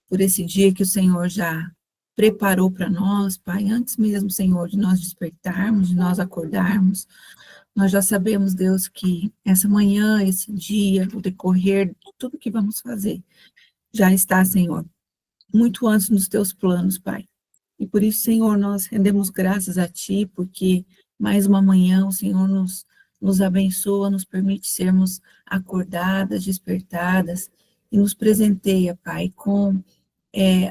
por esse dia que o Senhor já preparou para nós, Pai, antes mesmo, Senhor, de nós despertarmos, de nós acordarmos. Nós já sabemos, Deus, que essa manhã, esse dia, o decorrer de tudo que vamos fazer, já está, Senhor, muito antes nos teus planos, Pai. E por isso, Senhor, nós rendemos graças a Ti, porque mais uma manhã o Senhor nos abençoa, nos permite sermos acordadas, despertadas, e nos presenteia, Pai, com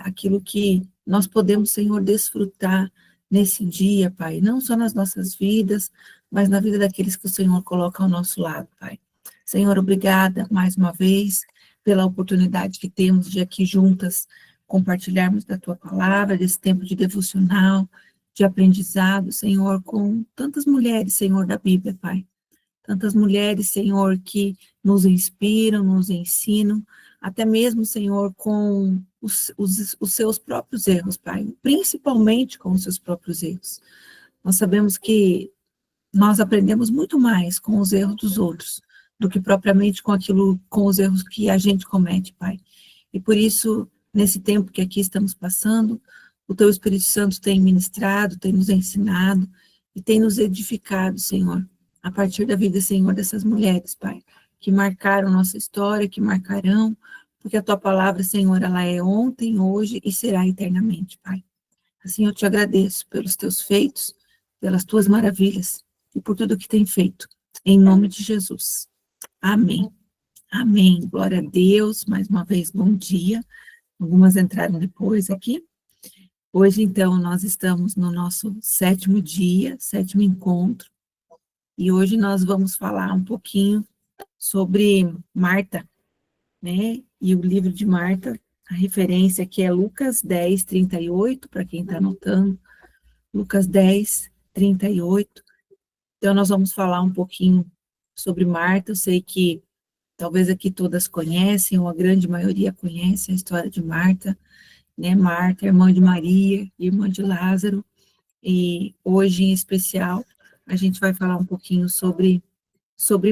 aquilo que nós podemos, Senhor, desfrutar nesse dia, Pai, não só nas nossas vidas, mas na vida daqueles que o Senhor coloca ao nosso lado, Pai. Senhor, obrigada mais uma vez pela oportunidade que temos de aqui juntas compartilharmos da Tua palavra, desse tempo de devocional, de aprendizado, Senhor, com tantas mulheres, Senhor, da Bíblia, Pai. Tantas mulheres, Senhor, que nos inspiram, nos ensinam, até mesmo, Senhor, com os seus próprios erros, Pai, principalmente com os seus próprios erros. Nós sabemos que nós aprendemos muito mais com os erros dos outros do que propriamente com os erros que a gente comete, Pai. E por isso, nesse tempo que aqui estamos passando, o Teu Espírito Santo tem ministrado, tem nos ensinado e tem nos edificado, Senhor, a partir da vida, Senhor, dessas mulheres, Pai, que marcaram nossa história, que marcarão, porque a Tua palavra, Senhor, ela é ontem, hoje e será eternamente, Pai. Assim eu te agradeço pelos Teus feitos, pelas Tuas maravilhas e por tudo que tem feito, em nome de Jesus. Amém. Amém. Glória a Deus. Mais uma vez, bom dia. Algumas entraram depois aqui. Hoje, então, nós estamos no nosso 7º dia, 7º encontro, e hoje nós vamos falar um pouquinho sobre Marta, né? E o livro de Marta, a referência aqui é Lucas 10, 38, para quem está anotando, Lucas 10, 38. Então, nós vamos falar um pouquinho sobre Marta. Eu sei que talvez aqui todas conhecem, ou a grande maioria conhece a história de Marta, né? Marta, irmã de Maria, irmã de Lázaro, e hoje em especial a gente vai falar um pouquinho sobre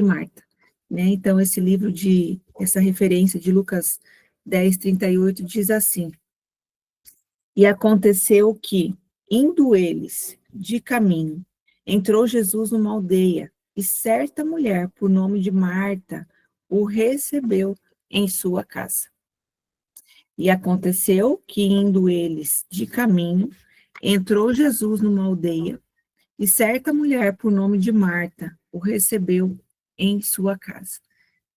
Marta, né? Então essa referência de Lucas 10, 38 diz assim: e aconteceu que, indo eles de caminho, entrou Jesus numa aldeia, e certa mulher, por nome de Marta, o recebeu em sua casa. E aconteceu que, indo eles de caminho, entrou Jesus numa aldeia, e certa mulher, por nome de Marta, o recebeu em sua casa.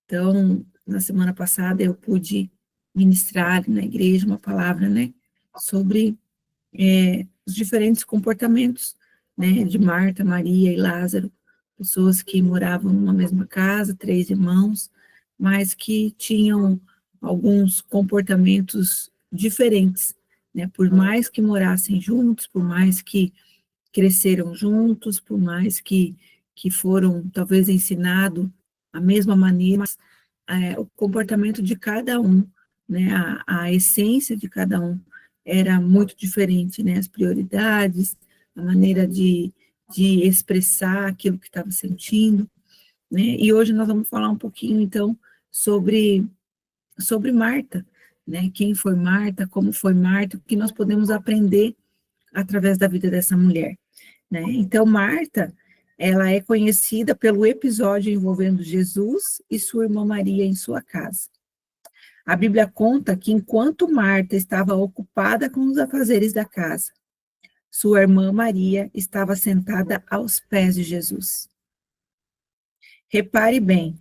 Então, na semana passada, eu pude ministrar na igreja uma palavra, né, sobre os diferentes comportamentos, né, de Marta, Maria e Lázaro, pessoas que moravam numa mesma casa, 3 irmãos, mas que tinham alguns comportamentos diferentes, né, por mais que morassem juntos, por mais que cresceram juntos, por mais que foram, talvez, ensinados a mesma maneira, mas o comportamento de cada um, né, a essência de cada um era muito diferente, né, as prioridades, a maneira de expressar aquilo que estava sentindo, né, e hoje nós vamos falar um pouquinho, então, sobre Marta, né, quem foi Marta, como foi Marta, o que nós podemos aprender através da vida dessa mulher, né. Então, Marta, ela é conhecida pelo episódio envolvendo Jesus e sua irmã Maria em sua casa. A Bíblia conta que enquanto Marta estava ocupada com os afazeres da casa, sua irmã Maria estava sentada aos pés de Jesus. Repare bem,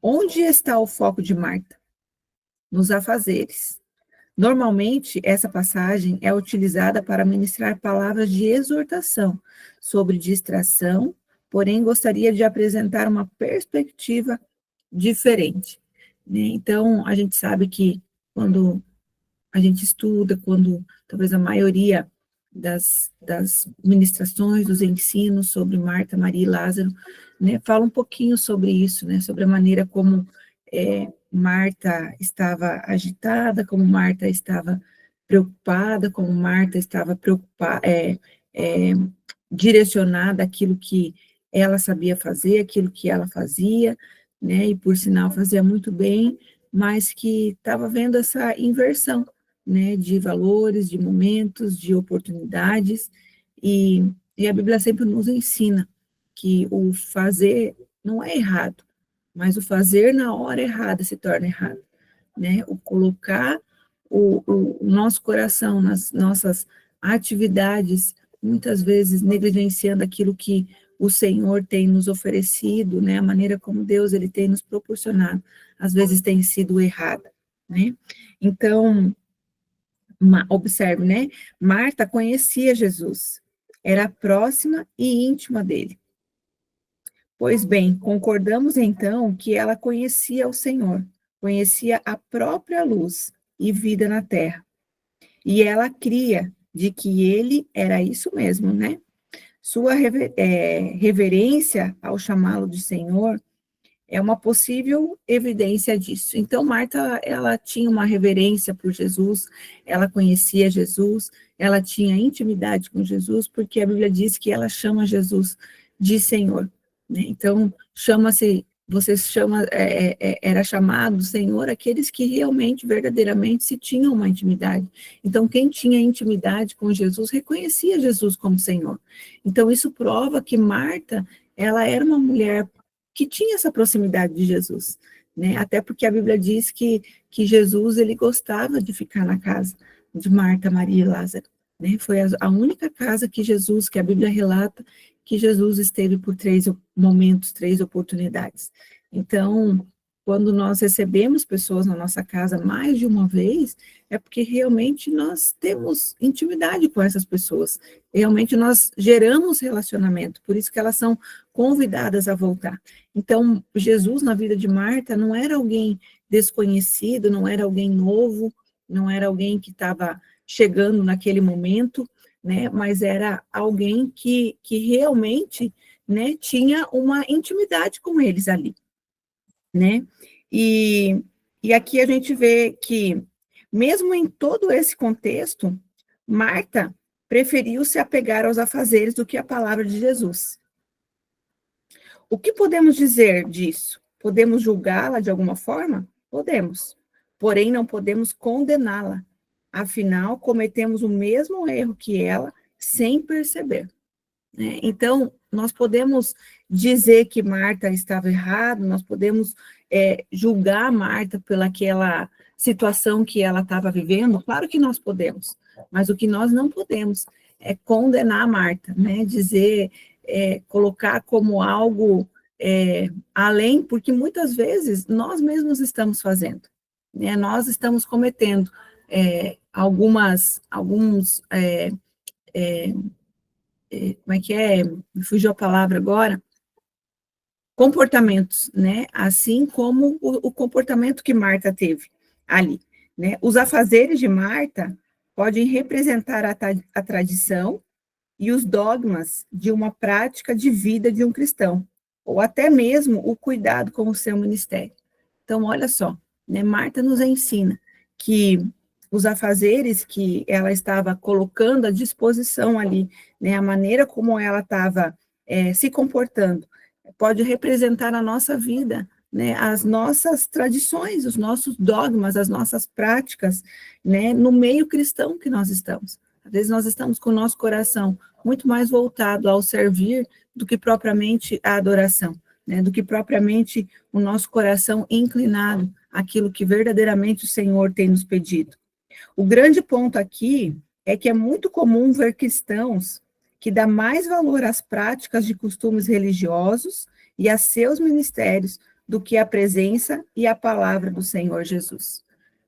onde está o foco de Marta? Nos afazeres. Normalmente, essa passagem é utilizada para ministrar palavras de exortação sobre distração, porém gostaria de apresentar uma perspectiva diferente, né? Então, a gente sabe que quando a gente estuda, quando talvez a maioria das ministrações, dos ensinos sobre Marta, Maria e Lázaro, né, fala um pouquinho sobre isso, né, sobre a maneira como Marta estava agitada, como Marta estava preocupada, como Marta estava direcionada àquilo que ela sabia fazer, aquilo que ela fazia, né, e por sinal fazia muito bem, mas que estava vendo essa inversão, né, de valores, de momentos, de oportunidades, e a Bíblia sempre nos ensina que o fazer não é errado, mas o fazer na hora errada se torna errado, né? O colocar o nosso coração nas nossas atividades, muitas vezes negligenciando aquilo que o Senhor tem nos oferecido, né? A maneira como Deus ele tem nos proporcionado, às vezes tem sido errada, né? Então, observe, né? Marta conhecia Jesus, era próxima e íntima dele. Pois bem, concordamos então que ela conhecia o Senhor, conhecia a própria luz e vida na terra. E ela cria de que ele era isso mesmo, né? Sua reverência ao chamá-lo de Senhor é uma possível evidência disso. Então, Marta, ela tinha uma reverência por Jesus, ela conhecia Jesus, ela tinha intimidade com Jesus, porque a Bíblia diz que ela chama Jesus de Senhor, né? Então, era chamado Senhor aqueles que realmente, verdadeiramente, se tinham uma intimidade. Então, quem tinha intimidade com Jesus, reconhecia Jesus como Senhor. Então, isso prova que Marta, ela era uma mulher que tinha essa proximidade de Jesus, né? Até porque a Bíblia diz que Jesus, ele gostava de ficar na casa de Marta, Maria e Lázaro, né? Foi a única casa que Jesus, que a Bíblia relata, que Jesus esteve por 3 momentos, 3 oportunidades. Então, quando nós recebemos pessoas na nossa casa mais de uma vez, é porque realmente nós temos intimidade com essas pessoas, realmente nós geramos relacionamento, por isso que elas são convidadas a voltar. Então, Jesus na vida de Marta não era alguém desconhecido, não era alguém novo, não era alguém que estava chegando naquele momento, né, mas era alguém que realmente, né, tinha uma intimidade com eles ali, né, e aqui a gente vê que, mesmo em todo esse contexto, Marta preferiu se apegar aos afazeres do que à palavra de Jesus. O que podemos dizer disso? Podemos julgá-la de alguma forma? Podemos. Porém, não podemos condená-la. Afinal, cometemos o mesmo erro que ela, sem perceber, né? Então, nós podemos dizer que Marta estava errada, nós podemos julgar Marta pelaquela situação que ela estava vivendo, claro que nós podemos, mas o que nós não podemos é condenar Marta, né? Dizer, colocar como algo além, porque muitas vezes nós mesmos estamos fazendo, né? Nós estamos cometendo alguns como é que é? Me fugiu a palavra agora. Comportamentos, né? Assim como o comportamento que Marta teve ali, né? Os afazeres de Marta podem representar a tradição e os dogmas de uma prática de vida de um cristão, ou até mesmo o cuidado com o seu ministério. Então, olha só, né? Marta nos ensina que os afazeres que ela estava colocando à disposição ali, né? A maneira como ela estava se comportando, pode representar a nossa vida, né? As nossas tradições, os nossos dogmas, as nossas práticas, né? No meio cristão que nós estamos. Às vezes nós estamos com o nosso coração muito mais voltado ao servir do que propriamente à adoração, né? Do que propriamente o nosso coração inclinado àquilo que verdadeiramente o Senhor tem nos pedido. O grande ponto aqui é que é muito comum ver cristãos que dão mais valor às práticas de costumes religiosos e a seus ministérios do que à presença e à palavra do Senhor Jesus,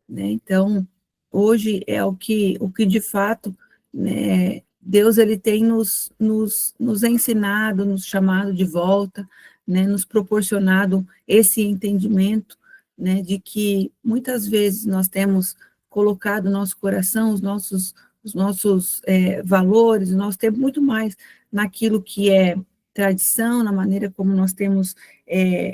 né? Então, hoje é o que de fato, né, Deus ele tem nos ensinado, nos chamado de volta, né, nos proporcionado esse entendimento, né, de que muitas vezes nós temos colocado no nosso coração os nossos valores, o nosso tempo muito mais naquilo que é tradição, na maneira como nós temos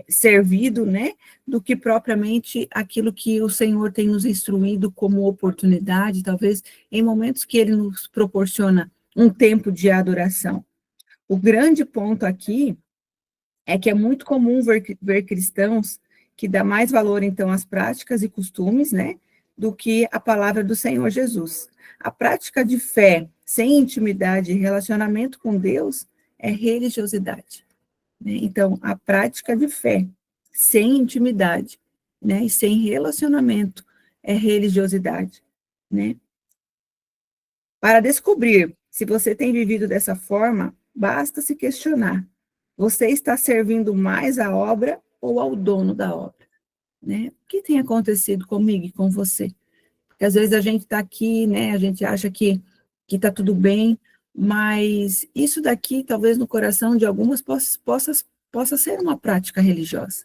servido, né, do que propriamente aquilo que o Senhor tem nos instruído como oportunidade, talvez em momentos que Ele nos proporciona um tempo de adoração. O grande ponto aqui é que é muito comum ver cristãos que dão mais valor, então, às práticas e costumes, né, do que a palavra do Senhor Jesus. A prática de fé sem intimidade e relacionamento com Deus é religiosidade, né? Então, a prática de fé sem intimidade, né, e sem relacionamento é religiosidade, né? Para descobrir se você tem vivido dessa forma, basta se questionar: você está servindo mais à obra ou ao dono da obra, né? O que tem acontecido comigo e com você? Porque às vezes a gente está aqui, né? A gente acha que está tudo bem, mas isso daqui, talvez no coração de algumas, possa ser uma prática religiosa,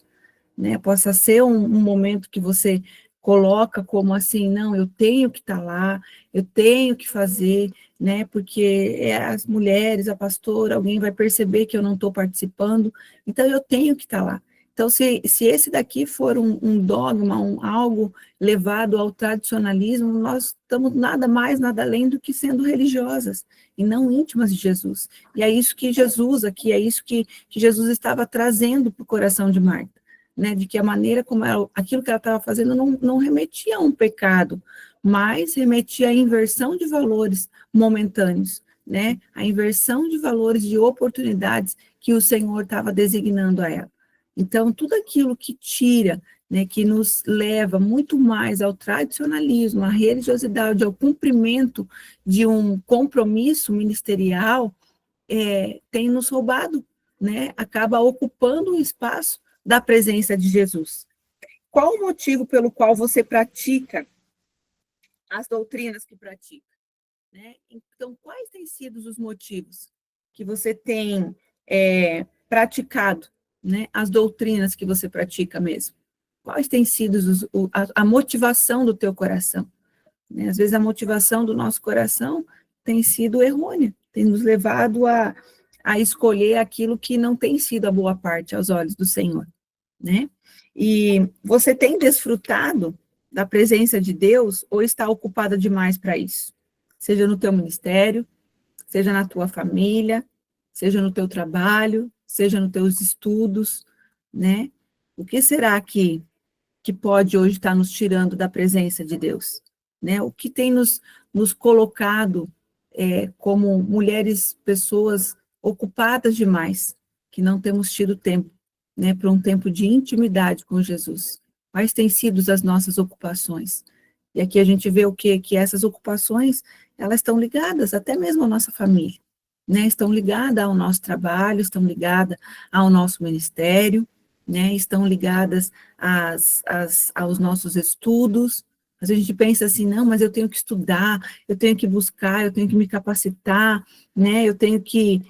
né? Possa ser um momento que você coloca como assim, não, eu tenho que estar lá, eu tenho que fazer, né? Porque as mulheres, a pastora, alguém vai perceber que eu não estou participando, então eu tenho que estar lá. Então, se esse daqui for um dogma, algo levado ao tradicionalismo, nós estamos nada mais, nada além do que sendo religiosas e não íntimas de Jesus. E é isso que Jesus aqui, é isso que Jesus estava trazendo para o coração de Marta, né, de que a maneira como aquilo que ela estava fazendo não remetia a um pecado, mas remetia à inversão de valores momentâneos, né, a inversão de valores, de oportunidades que o Senhor estava designando a ela. Então, tudo aquilo que tira, né, que nos leva muito mais ao tradicionalismo, à religiosidade, ao cumprimento de um compromisso ministerial, tem nos roubado, né, acaba ocupando o espaço da presença de Jesus. Qual o motivo pelo qual você pratica as doutrinas que pratica, né? Então, quais têm sido os motivos que você tem praticado, né? As doutrinas que você pratica mesmo? Quais têm sido a motivação do teu coração? Né? Às vezes a motivação do nosso coração tem sido errônea, tem nos levado a escolher aquilo que não tem sido a boa parte aos olhos do Senhor, né? E você tem desfrutado da presença de Deus ou está ocupada demais para isso? Seja no teu ministério, seja na tua família, seja no teu trabalho, seja nos teus estudos, né? O que será que pode hoje estar nos tirando da presença de Deus, né? O que tem nos colocado como mulheres, pessoas ocupadas demais, que não temos tido tempo, né, para um tempo de intimidade com Jesus. Quais têm sido as nossas ocupações? E aqui a gente vê o quê? Que essas ocupações, elas estão ligadas até mesmo à nossa família, né? Estão ligadas ao nosso trabalho, estão ligadas ao nosso ministério, né? Estão ligadas aos nossos estudos. Às vezes a gente pensa assim, não, mas eu tenho que estudar, eu tenho que buscar, eu tenho que me capacitar, né? Eu tenho que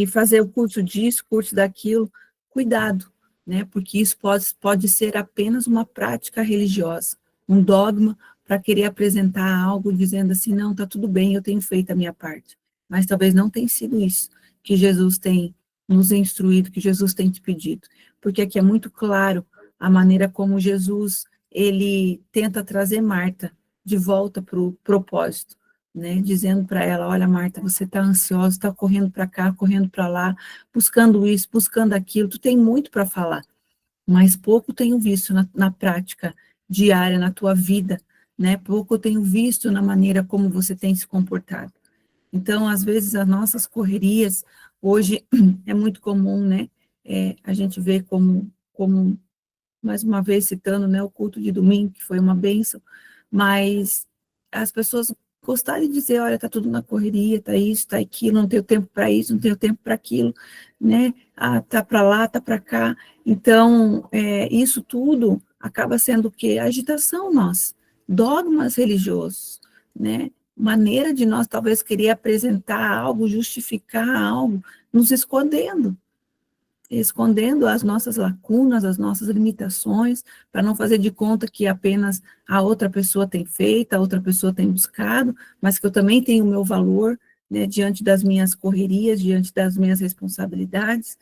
fazer o curso disso, curso daquilo. Cuidado, né? Porque isso pode ser apenas uma prática religiosa, um dogma para querer apresentar algo dizendo assim, não, está tudo bem, eu tenho feito a minha parte. Mas talvez não tenha sido isso que Jesus tem nos instruído, que Jesus tem te pedido. Porque aqui é muito claro a maneira como Jesus, ele tenta trazer Marta de volta para o propósito, né? Dizendo para ela, olha, Marta, você está ansiosa, está correndo para cá, correndo para lá, buscando isso, buscando aquilo, tu tem muito para falar, mas pouco tenho visto na prática diária, na tua vida, né? Pouco tenho visto na maneira como você tem se comportado. Então, às vezes, as nossas correrias, hoje, é muito comum, né? A gente vê como, mais uma vez citando, né, o culto de domingo, que foi uma bênção, mas as pessoas gostarem de dizer, olha, tá tudo na correria, tá isso, tá aquilo, não tenho tempo para isso, não tenho tempo para aquilo, né? Ah, tá para lá, tá para cá. Então, isso tudo acaba sendo o quê? Agitação nossa, dogmas religiosos, né? Maneira de nós talvez querer apresentar algo, justificar algo, nos escondendo as nossas lacunas, as nossas limitações, para não fazer de conta que apenas a outra pessoa tem feito, a outra pessoa tem buscado, mas que eu também tenho o meu valor, né, diante das minhas correrias, diante das minhas responsabilidades,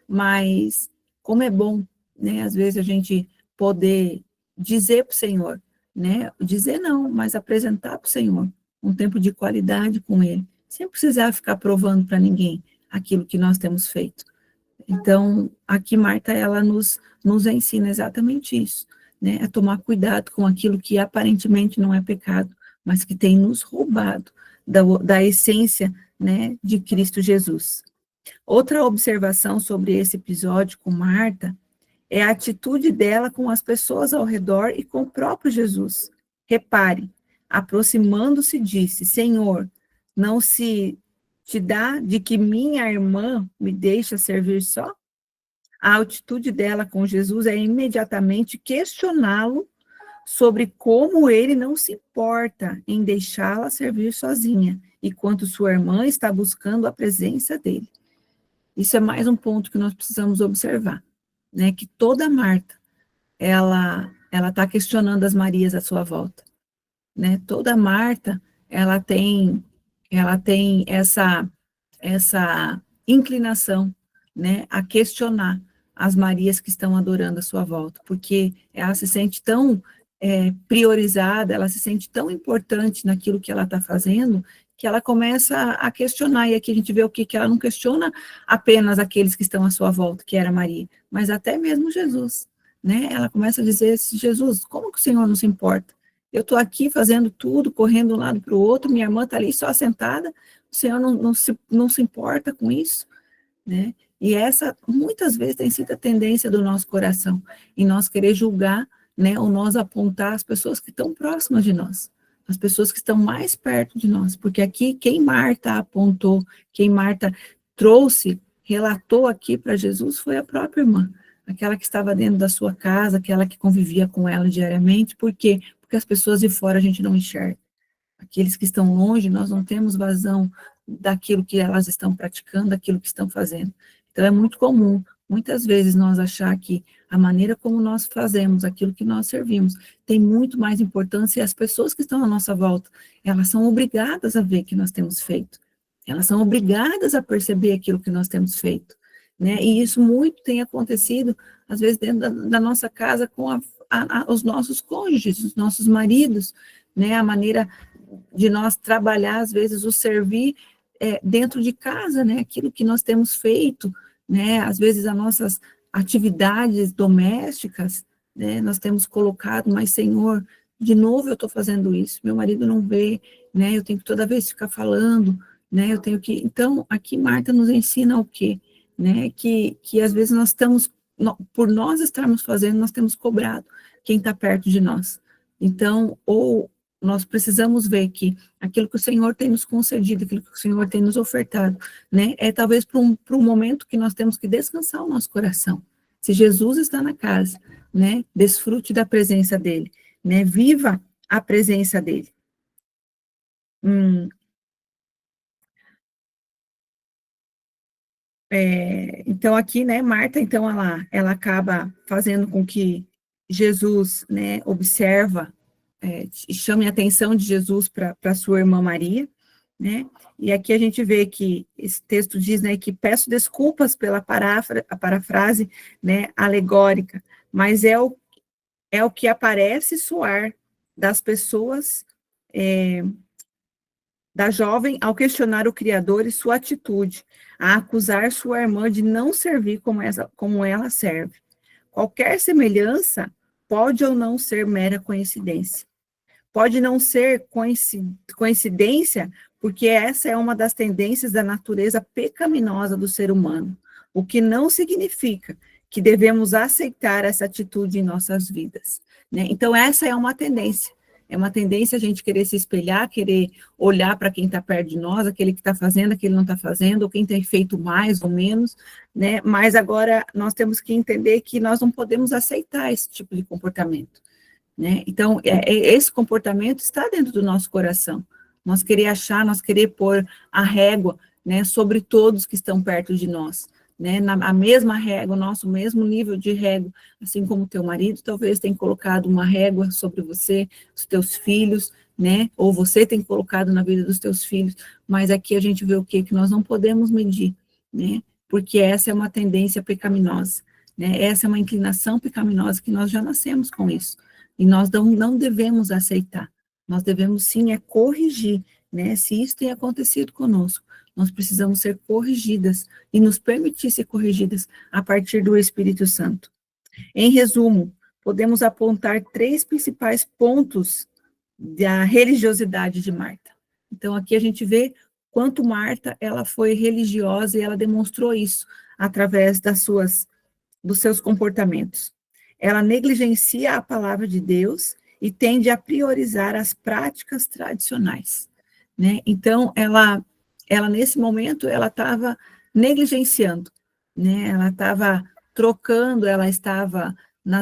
mas como é bom, né, às vezes a gente poder dizer para o Senhor, né, dizer não, mas apresentar para o Senhor um tempo de qualidade com Ele, sem precisar ficar provando para ninguém aquilo que nós temos feito. Então, aqui Marta, ela nos ensina exatamente isso, né, a tomar cuidado com aquilo que aparentemente não é pecado, mas que tem nos roubado da essência, né, de Cristo Jesus. Outra observação sobre esse episódio com Marta é a atitude dela com as pessoas ao redor e com o próprio Jesus. Repare, aproximando-se, disse: Senhor, não se te dá de que minha irmã me deixa servir só? A atitude dela com Jesus é imediatamente questioná-lo sobre como ele não se importa em deixá-la servir sozinha, enquanto sua irmã está buscando a presença dele. Isso é mais um ponto que nós precisamos observar, né? Que toda Marta, ela está questionando as Marias à sua volta, né? Toda Marta, ela tem essa inclinação, né, a questionar as Marias que estão adorando à sua volta, porque ela se sente tão priorizada, ela se sente tão importante naquilo que ela está fazendo, que ela começa a questionar, e aqui a gente vê o que ela não questiona apenas aqueles que estão à sua volta, que era Maria, mas até mesmo Jesus, né? Ela começa a dizer: Jesus, como que o Senhor não se importa? Eu estou aqui fazendo tudo, correndo de um lado para o outro, minha irmã está ali só sentada, o Senhor não se importa com isso, né? E essa, muitas vezes, tem sido a tendência do nosso coração, em nós querer julgar, né, ou nós apontar as pessoas que estão próximas de nós, as pessoas que estão mais perto de nós, porque aqui, quem Marta apontou, quem Marta trouxe, relatou aqui para Jesus, foi a própria irmã, aquela que estava dentro da sua casa, aquela que convivia com ela diariamente. Por quê? Porque as pessoas de fora a gente não enxerga. Aqueles que estão longe, nós não temos vazão daquilo que elas estão praticando, daquilo que estão fazendo. Então, é muito comum, muitas vezes, nós achar que a maneira como nós fazemos, aquilo que nós servimos, tem muito mais importância, e as pessoas que estão à nossa volta, elas são obrigadas a ver o que nós temos feito. Elas são obrigadas a perceber aquilo que nós temos feito, né? E isso muito tem acontecido, às vezes, dentro da nossa casa, com os nossos cônjuges, os nossos maridos, né? A maneira de nós trabalhar, às vezes, o servir dentro de casa, né, aquilo que nós temos feito, né, às vezes as nossas atividades domésticas, né, nós temos colocado, mas Senhor, de novo eu estou fazendo isso, meu marido não vê, né, eu tenho que toda vez ficar falando, né, eu tenho que, então, aqui Marta nos ensina o quê? Né, que às vezes nós estamos, por nós estarmos fazendo, nós temos cobrado quem está perto de nós, então, ou nós precisamos ver que aquilo que o Senhor tem nos concedido, aquilo que o Senhor tem nos ofertado, né, é talvez para um momento que nós temos que descansar o nosso coração. Se Jesus está na casa, né, desfrute da presença dele, né, viva a presença dele. Então aqui, né, Marta, então ela acaba fazendo com que Jesus, né, observa, chame a atenção de Jesus para sua irmã Maria, né, e aqui a gente vê que esse texto diz, né, que peço desculpas pela a parafrase, né, alegórica, mas é o que aparece soar das pessoas, da jovem ao questionar o Criador e sua atitude, a acusar sua irmã de não servir como ela serve. Qualquer semelhança pode ou não ser mera coincidência. Pode não ser coincidência, porque essa é uma das tendências da natureza pecaminosa do ser humano, o que não significa que devemos aceitar essa atitude em nossas vidas, né? Então, essa é uma tendência a gente querer se espelhar, querer olhar para quem está perto de nós, aquele que está fazendo, aquele que não está fazendo, ou quem tem feito mais ou menos, né? Mas agora nós temos que entender que nós não podemos aceitar esse tipo de comportamento, né? Então, esse comportamento está dentro do nosso coração. Nós querer pôr a régua, né, sobre todos que estão perto de nós, né? A mesma régua, o nosso mesmo nível de régua, assim como o teu marido talvez tenha colocado uma régua sobre você, os teus filhos, né? Ou você tem colocado na vida dos teus filhos, mas aqui a gente vê o quê? Que nós não podemos medir, né? Porque essa é uma tendência pecaminosa, né? Essa é uma inclinação pecaminosa que nós já nascemos com isso. E nós não devemos aceitar, nós devemos sim corrigir, né? Se isso tem acontecido conosco, nós precisamos ser corrigidas e nos permitir ser corrigidas a partir do Espírito Santo. Em resumo, podemos apontar 3 principais pontos da religiosidade de Marta. Então, aqui a gente vê quanto Marta, ela foi religiosa e ela demonstrou isso através dos seus comportamentos. Ela negligencia a palavra de Deus e tende a priorizar as práticas tradicionais, né? Então, ela nesse momento, ela estava negligenciando, né? Ela estava trocando, ela estava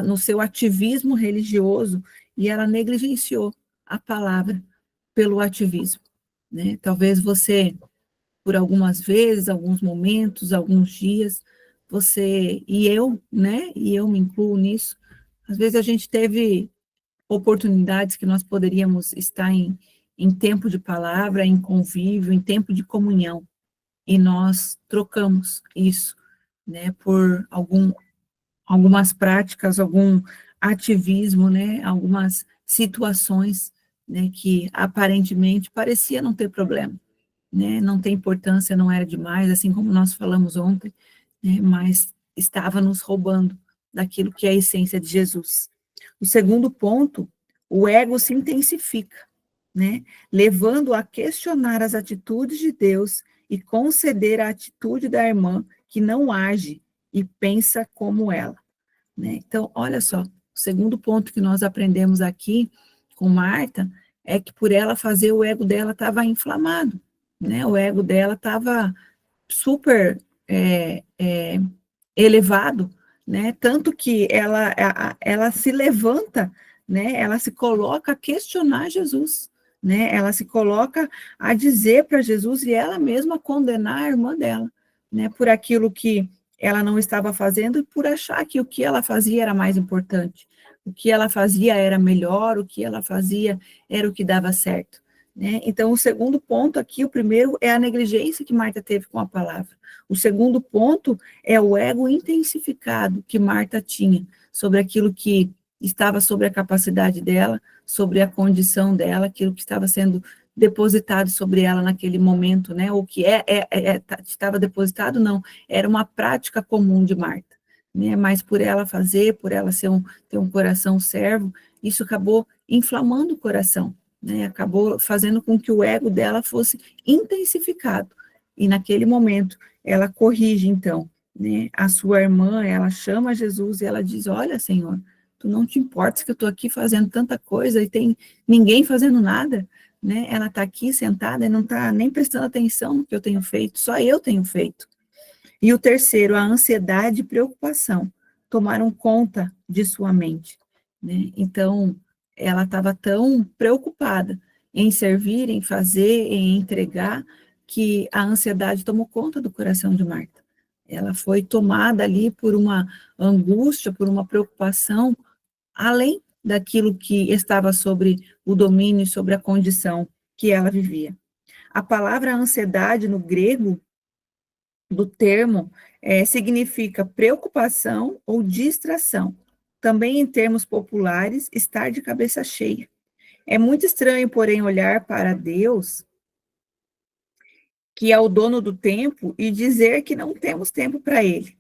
no seu ativismo religioso e ela negligenciou a palavra pelo ativismo, né? Talvez você, por algumas vezes, alguns momentos, alguns dias, você e eu, né? E eu me incluo nisso. Às vezes a gente teve oportunidades que nós poderíamos estar em tempo de palavra, em convívio, em tempo de comunhão, e nós trocamos isso, né? Por algumas práticas, algum ativismo, né? Algumas situações, né? Que aparentemente parecia não ter problema, né? Não tem importância, não era demais, assim como nós falamos ontem, né? Mas estava nos roubando daquilo que é a essência de Jesus. O segundo ponto, o ego se intensifica, né? Levando a questionar as atitudes de Deus e conceder a atitude da irmã que não age e pensa como ela, né? Então, olha só, o segundo ponto que nós aprendemos aqui com Marta é que por ela fazer, o ego dela estava inflamado, né? O ego dela estava super elevado, né? Tanto que ela se levanta, né? Ela se coloca a questionar Jesus, né? Ela se coloca a dizer para Jesus e ela mesma condenar a irmã dela, né? Por aquilo que ela não estava fazendo e por achar que o que ela fazia era mais importante, o que ela fazia era melhor, o que ela fazia era o que dava certo, né? Então, o segundo ponto aqui, o primeiro é a negligência que Marta teve com a palavra. O segundo ponto é o ego intensificado que Marta tinha sobre aquilo que estava sobre a capacidade dela, sobre a condição dela, aquilo que estava sendo depositado sobre ela naquele momento, né? O que estava depositado, não, era uma prática comum de Marta, né? Mas por ela fazer, por ela ter um coração servo, isso acabou inflamando o coração, né? Acabou fazendo com que o ego dela fosse intensificado. E naquele momento, ela corrige, então, né, a sua irmã, ela chama Jesus e ela diz, olha, Senhor, tu não te importas que eu estou aqui fazendo tanta coisa e tem ninguém fazendo nada, né? Ela está aqui sentada e não está nem prestando atenção no que eu tenho feito, só eu tenho feito. E o terceiro, a ansiedade e preocupação tomaram conta de sua mente, né? Então, ela estava tão preocupada em servir, em fazer, em entregar, que a ansiedade tomou conta do coração de Marta. Ela foi tomada ali por uma angústia, por uma preocupação, além daquilo que estava sobre o domínio, sobre a condição que ela vivia. A palavra ansiedade no grego, do termo, significa preocupação ou distração. Também em termos populares, estar de cabeça cheia. É muito estranho, porém, olhar para Deus, que é o dono do tempo, e dizer que não temos tempo para Ele.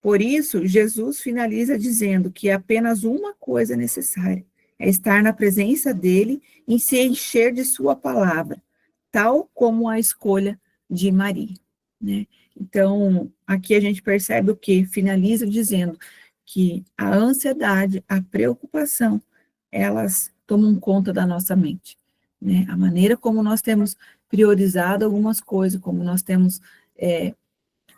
Por isso, Jesus finaliza dizendo que apenas uma coisa é necessária, é estar na presença dEle e se encher de sua palavra, tal como a escolha de Maria, né? Então, aqui a gente percebe o que? Finaliza dizendo que a ansiedade, a preocupação, elas tomam conta da nossa mente, né? A maneira como nós temos priorizado algumas coisas, como nós temos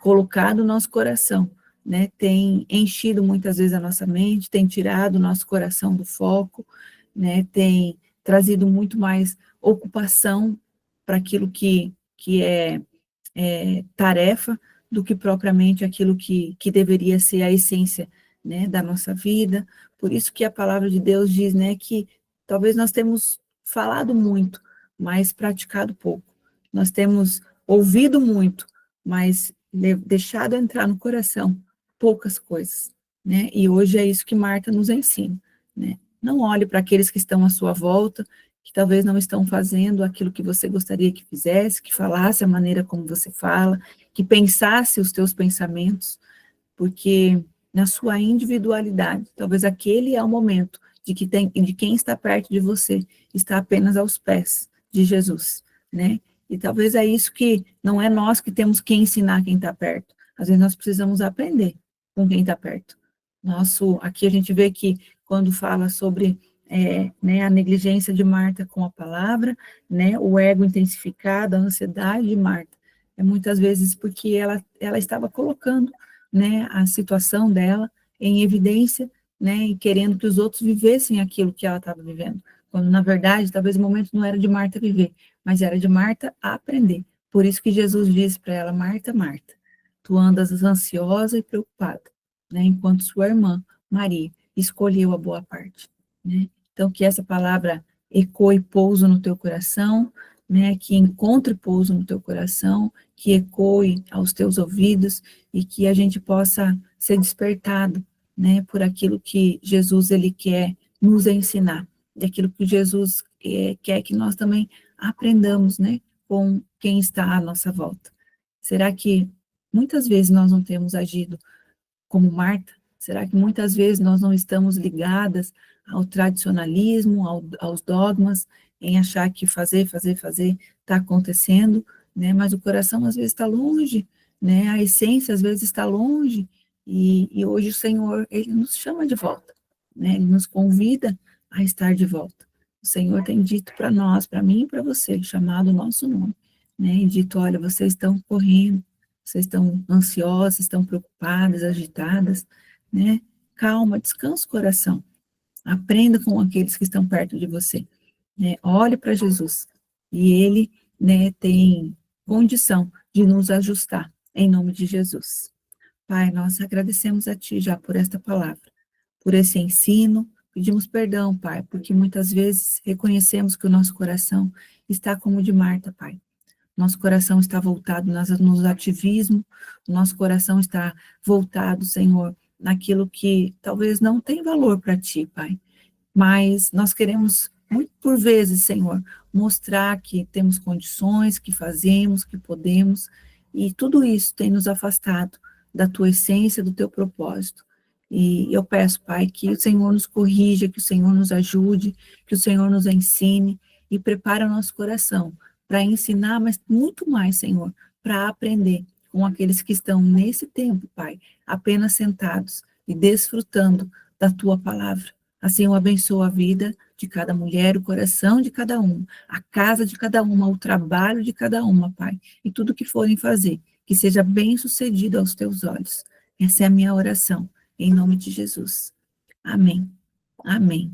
colocado o nosso coração, né? Tem enchido muitas vezes a nossa mente, tem tirado o nosso coração do foco, né? Tem trazido muito mais ocupação para aquilo que é tarefa do que propriamente aquilo que deveria ser a essência, né, da nossa vida. Por isso que a palavra de Deus diz, né, que talvez nós temos falado muito, mas praticado pouco. Nós temos ouvido muito, mas deixado entrar no coração poucas coisas, né? E hoje é isso que Marta nos ensina, né? Não olhe para aqueles que estão à sua volta, que talvez não estão fazendo aquilo que você gostaria que fizesse, que falasse a maneira como você fala, que pensasse os teus pensamentos, porque na sua individualidade. Talvez aquele é o momento de quem está perto de você, está apenas aos pés de Jesus, né? E talvez é isso que não é nós que temos que ensinar quem está perto. Às vezes nós precisamos aprender com quem está perto. Aqui a gente vê que quando fala sobre né, a negligência de Marta com a palavra, né, o ego intensificado, a ansiedade de Marta, é muitas vezes porque ela estava colocando, né, a situação dela em evidência, né, e querendo que os outros vivessem aquilo que ela estava vivendo, quando na verdade talvez o momento não era de Marta viver, mas era de Marta aprender. Por isso que Jesus disse para ela: Marta, Marta, tu andas ansiosa e preocupada, né, enquanto sua irmã Maria escolheu a boa parte, né? Então que essa palavra ecoe pouso no teu coração, né, que encontre pouso no teu coração, que ecoe aos teus ouvidos e que a gente possa ser despertado, né, por aquilo que Jesus ele quer nos ensinar, daquilo que Jesus quer que nós também aprendamos, né, com quem está à nossa volta. Será que muitas vezes nós não temos agido como Marta? Será que muitas vezes nós não estamos ligadas ao tradicionalismo, aos dogmas, em achar que fazer está acontecendo, né? Mas o coração às vezes está longe, né? A essência às vezes está longe, e hoje o Senhor, Ele nos chama de volta, né? Ele nos convida a estar de volta. O Senhor tem dito para nós, para mim e para você, chamado o nosso nome, né? E dito: olha, vocês estão correndo, vocês estão ansiosas, estão preocupadas, agitadas, né? Calma, descansa o coração. Aprenda com aqueles que estão perto de você, né? Olhe para Jesus e Ele, né, tem condição de nos ajustar, em nome de Jesus. Pai, nós agradecemos a Ti já por esta palavra, por esse ensino. Pedimos perdão, Pai, porque muitas vezes reconhecemos que o nosso coração está como o de Marta, Pai. Nosso coração está voltado nos ativismo, nosso coração está voltado, Senhor, naquilo que talvez não tem valor para Ti, Pai. Mas nós queremos, muito por vezes, Senhor, mostrar que temos condições, que fazemos, que podemos, e tudo isso tem nos afastado da Tua essência, do Teu propósito. E eu peço, Pai, que o Senhor nos corrija, que o Senhor nos ajude, que o Senhor nos ensine e prepare o nosso coração para ensinar, mas muito mais, Senhor, para aprender com aqueles que estão nesse tempo, Pai, apenas sentados e desfrutando da Tua palavra. Assim eu abençoo a vida de cada mulher, o coração de cada uma, a casa de cada uma, o trabalho de cada uma, Pai, e tudo que forem fazer, que seja bem sucedido aos Teus olhos. Essa é a minha oração, em nome de Jesus. Amém. Amém.